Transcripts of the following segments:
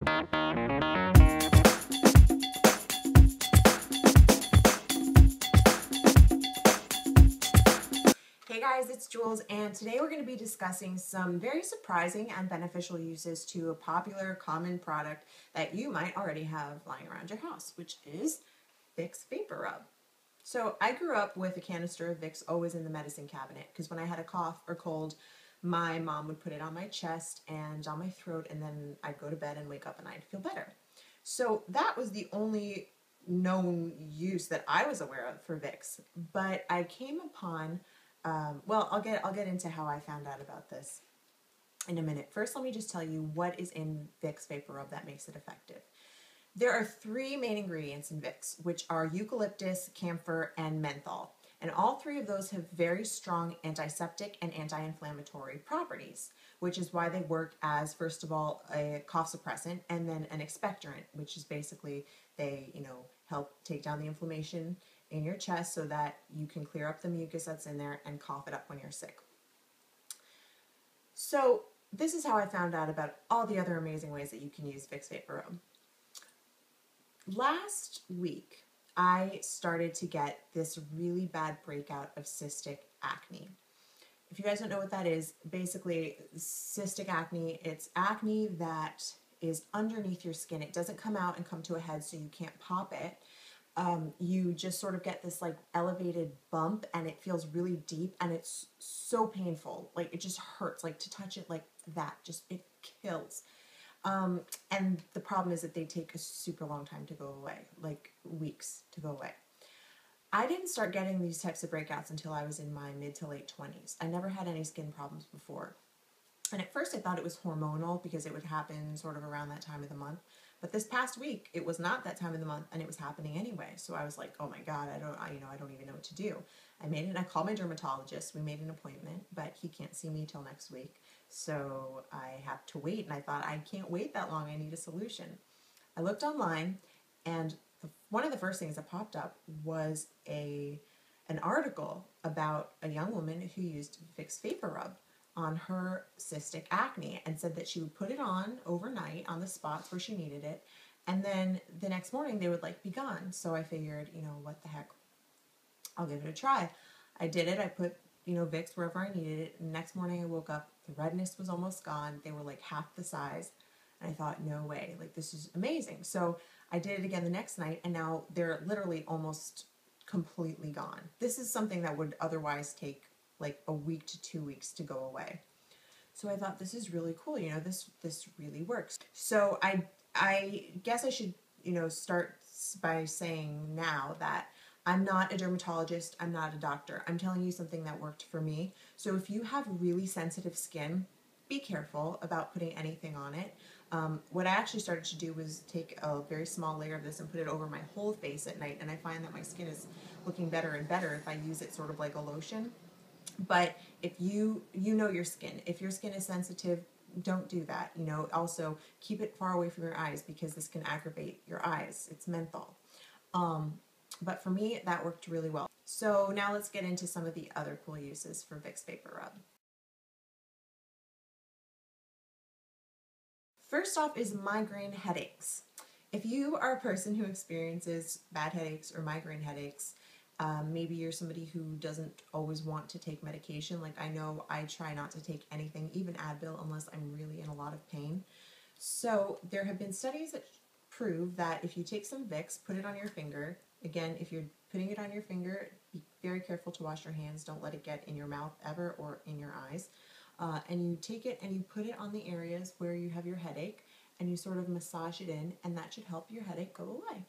Hey guys, it's Jules, and today we're going to be discussing some very surprising and beneficial uses to a popular common product that you might already have lying around your house, which is Vicks Vapor Rub. So I grew up with a canister of Vicks always in the medicine cabinet because when I had a cough or cold, my mom would put it on my chest and on my throat, and then I'd go to bed and wake up and I'd feel better. So that was the only known use that I was aware of for Vicks, but I came upon well, I'll get into how I found out about this in a minute. First, let me just tell you what is in Vicks Vapor Rub that makes it effective. There are three main ingredients in Vicks, which are eucalyptus, camphor, and menthol. And all three of those have very strong antiseptic and anti-inflammatory properties, which is why they work as, first of all, a cough suppressant and then an expectorant, which is basically they, help take down the inflammation in your chest so that you can clear up the mucus that's in there and cough it up when you're sick. So this is how I found out about all the other amazing ways that you can use Vicks Vapor Rub. Last week, I started to get this really bad breakout of cystic acne. If you guys don't know what that is, basically cystic acne, it's acne that is underneath your skin. It doesn't come out and come to a head so you can't pop it. You just sort of get this like elevated bump and it feels really deep and it's so painful. Like it just hurts, like to touch it like that, just it kills. And the problem is that they take a super long time to go away, like weeks to go away. I didn't start getting these types of breakouts until I was in my mid to late 20s. I never had any skin problems before. And at first I thought it was hormonal because it would happen sort of around that time of the month. But this past week, it was not that time of the month and it was happening anyway. So I was like, oh my God, I don't even know what to do. I called my dermatologist. We made an appointment, but he can't see me till next week. So I have to wait. And I thought, I can't wait that long. I need a solution. I looked online and one of the first things that popped up was an article about a young woman who used Vicks Vapor Rub on her cystic acne and said that she would put it on overnight on the spots where she needed it, and then the next morning they would like be gone. So I figured, what the heck, I'll give it a try. I did it. I put Vicks wherever I needed it, and the next morning I woke up, the redness was almost gone. They were like half the size, and I thought, no way, like this is amazing. So I did it again the next night, and now they're literally almost completely gone. This is something that would otherwise take like a week to 2 weeks to go away. So I thought, this is really cool. This really works. So I guess I should, start by saying now that I'm not a dermatologist. I'm not a doctor. I'm telling you something that worked for me. So if you have really sensitive skin, be careful about putting anything on it. What I actually started to do was take a very small layer of this and put it over my whole face at night. And I find that my skin is looking better and better if I use it sort of like a lotion. But if you know your skin, if your skin is sensitive, don't do that. Also keep it far away from your eyes because this can aggravate your eyes. It's menthol. But for me, that worked really well. So now let's get into some of the other cool uses for Vicks Vapor Rub. First off is migraine headaches. If you are a person who experiences bad headaches or migraine headaches, maybe you're somebody who doesn't always want to take medication. Like I know I try not to take anything, even Advil, unless I'm really in a lot of pain. So there have been studies that prove that if you take some Vicks, put it on your finger. Again, if you're putting it on your finger, be very careful to wash your hands. Don't let it get in your mouth ever or in your eyes. And you take it and you put it on the areas where you have your headache and you sort of massage it in, and that should help your headache go away.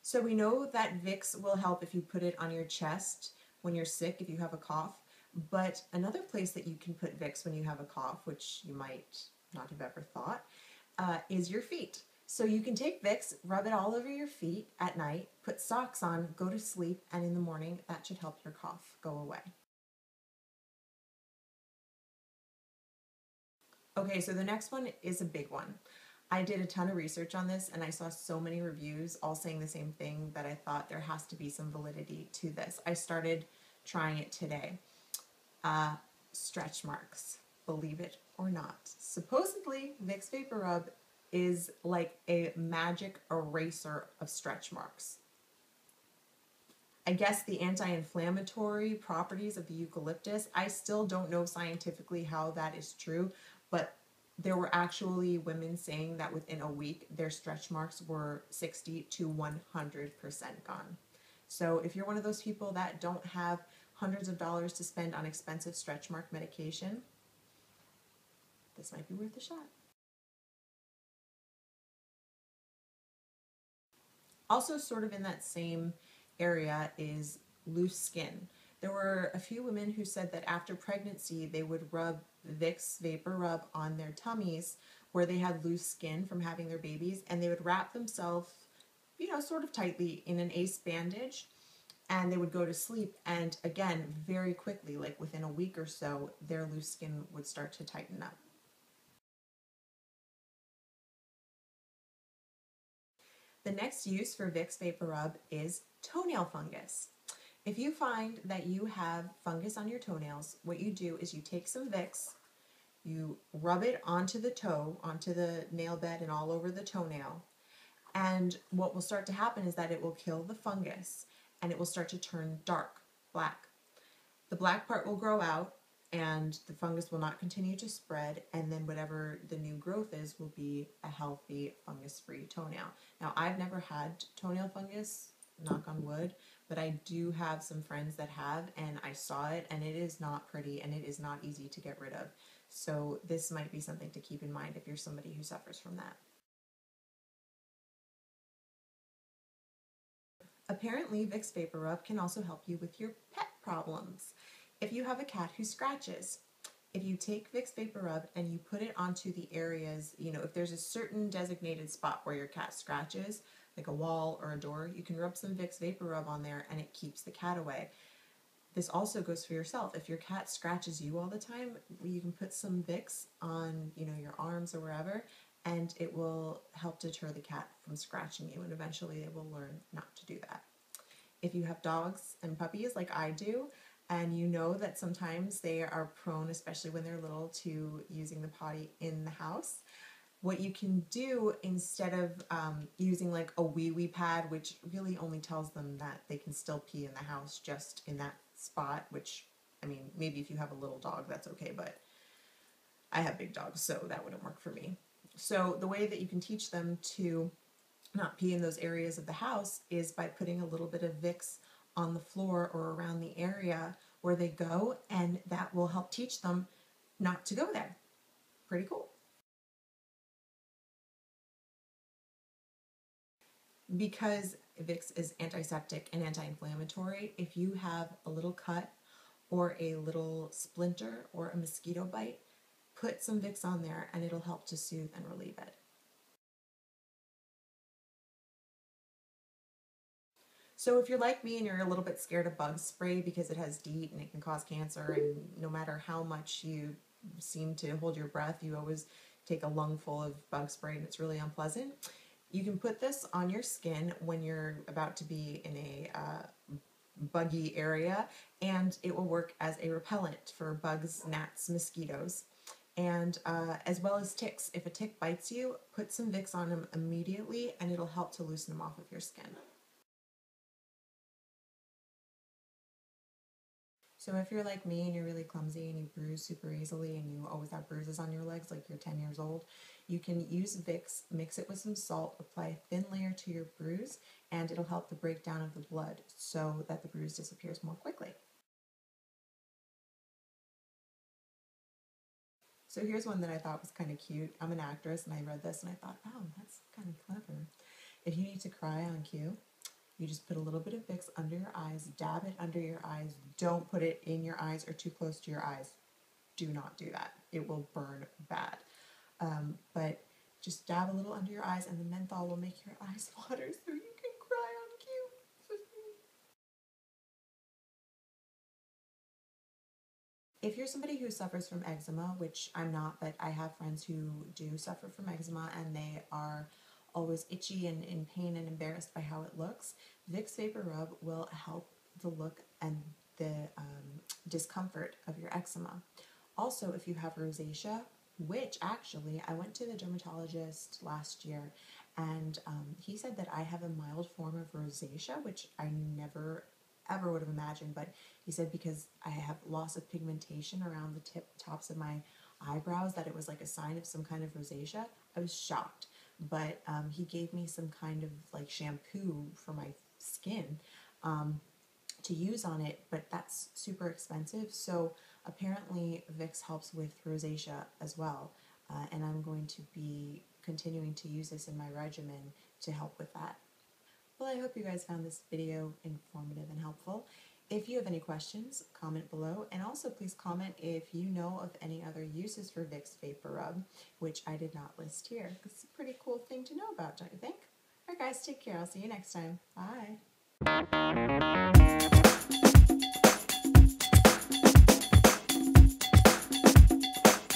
So we know that Vicks will help if you put it on your chest when you're sick, if you have a cough. But another place that you can put Vicks when you have a cough, which you might not have ever thought, is your feet. So you can take Vicks, rub it all over your feet at night, put socks on, go to sleep, and in the morning that should help your cough go away. Okay, so the next one is a big one. I did a ton of research on this and I saw so many reviews all saying the same thing that I thought there has to be some validity to this. I started trying it today. Stretch marks. believe it or not. Supposedly, Vicks Vapor Rub is like a magic eraser of stretch marks. I guess the anti-inflammatory properties of the eucalyptus, I still don't know scientifically how that is true, but there were actually women saying that within a week their stretch marks were 60 to 100% gone. So if you're one of those people that don't have hundreds of dollars to spend on expensive stretch mark medication, this might be worth a shot. Also sort of in that same area is loose skin. There were a few women who said that after pregnancy they would rub Vicks Vapor Rub on their tummies where they had loose skin from having their babies, and they would wrap themselves, sort of tightly in an ace bandage, and they would go to sleep, and again, very quickly, like within a week or so, their loose skin would start to tighten up. The next use for Vicks Vapor Rub is toenail fungus. If you find that you have fungus on your toenails, what you do is you take some Vicks, you rub it onto the toe, onto the nail bed and all over the toenail, and what will start to happen is that it will kill the fungus and it will start to turn dark, black. The black part will grow out and the fungus will not continue to spread, and then whatever the new growth is will be a healthy fungus-free toenail. Now, I've never had toenail fungus, knock on wood, but I do have some friends that have, and I saw it, and it is not pretty and it is not easy to get rid of. So this might be something to keep in mind if you're somebody who suffers from that. Apparently, Vicks Vapor Rub can also help you with your pet problems. If you have a cat who scratches, if you take Vicks Vapor Rub and you put it onto the areas, if there's a certain designated spot where your cat scratches, like a wall or a door, you can rub some Vicks Vapor Rub on there and it keeps the cat away. This also goes for yourself. If your cat scratches you all the time, you can put some Vicks on, your arms or wherever, and it will help deter the cat from scratching you, and eventually they will learn not to do that. If you have dogs and puppies like I do, and you know that sometimes they are prone, especially when they're little, to using the potty in the house, what you can do instead of using like a wee pad, which really only tells them that they can still pee in the house just in that spot, which, maybe if you have a little dog, that's okay, but I have big dogs, so that wouldn't work for me. So the way that you can teach them to not pee in those areas of the house is by putting a little bit of Vicks on the floor or around the area where they go, and that will help teach them not to go there. Pretty cool. Because Vicks is antiseptic and anti-inflammatory, if you have a little cut or a little splinter or a mosquito bite, put some Vicks on there and it'll help to soothe and relieve it. So if you're like me and you're a little bit scared of bug spray because it has DEET and it can cause cancer, and no matter how much you seem to hold your breath, you always take a lungful of bug spray and it's really unpleasant, you can put this on your skin when you're about to be in a buggy area, and it will work as a repellent for bugs, gnats, mosquitoes, and as well as ticks. If a tick bites you, put some Vicks on them immediately and it'll help to loosen them off of your skin. So if you're like me and you're really clumsy and you bruise super easily and you always have bruises on your legs like you're 10 years old, you can use Vicks, mix it with some salt, apply a thin layer to your bruise, and it'll help the breakdown of the blood so that the bruise disappears more quickly. So here's one that I thought was kind of cute. I'm an actress and I read this and I thought, oh, that's kind of clever. If you need to cry on cue, you just put a little bit of Vicks under your eyes, dab it under your eyes. Don't put it in your eyes or too close to your eyes. Do not do that. It will burn bad. But just dab a little under your eyes and the menthol will make your eyes water so you can cry on cue. If you're somebody who suffers from eczema, which I'm not, but I have friends who do suffer from eczema and they are always itchy and in pain and embarrassed by how it looks, Vicks Vapor Rub will help the look and the discomfort of your eczema. Also, if you have rosacea, which actually I went to the dermatologist last year, and he said that I have a mild form of rosacea, which I never ever would have imagined, but he said because I have loss of pigmentation around the tops of my eyebrows that it was like a sign of some kind of rosacea. I was shocked, but he gave me some kind of like shampoo for my skin to use on it, but that's super expensive. So apparently Vicks helps with rosacea as well, and I'm going to be continuing to use this in my regimen to help with that. Well, I hope you guys found this video informative and helpful. If you have any questions, comment below, and also please comment if you know of any other uses for Vicks Vapor Rub, which I did not list here. It's a pretty cool thing to know about, don't you think? Alright guys, take care. I'll see you next time. Bye.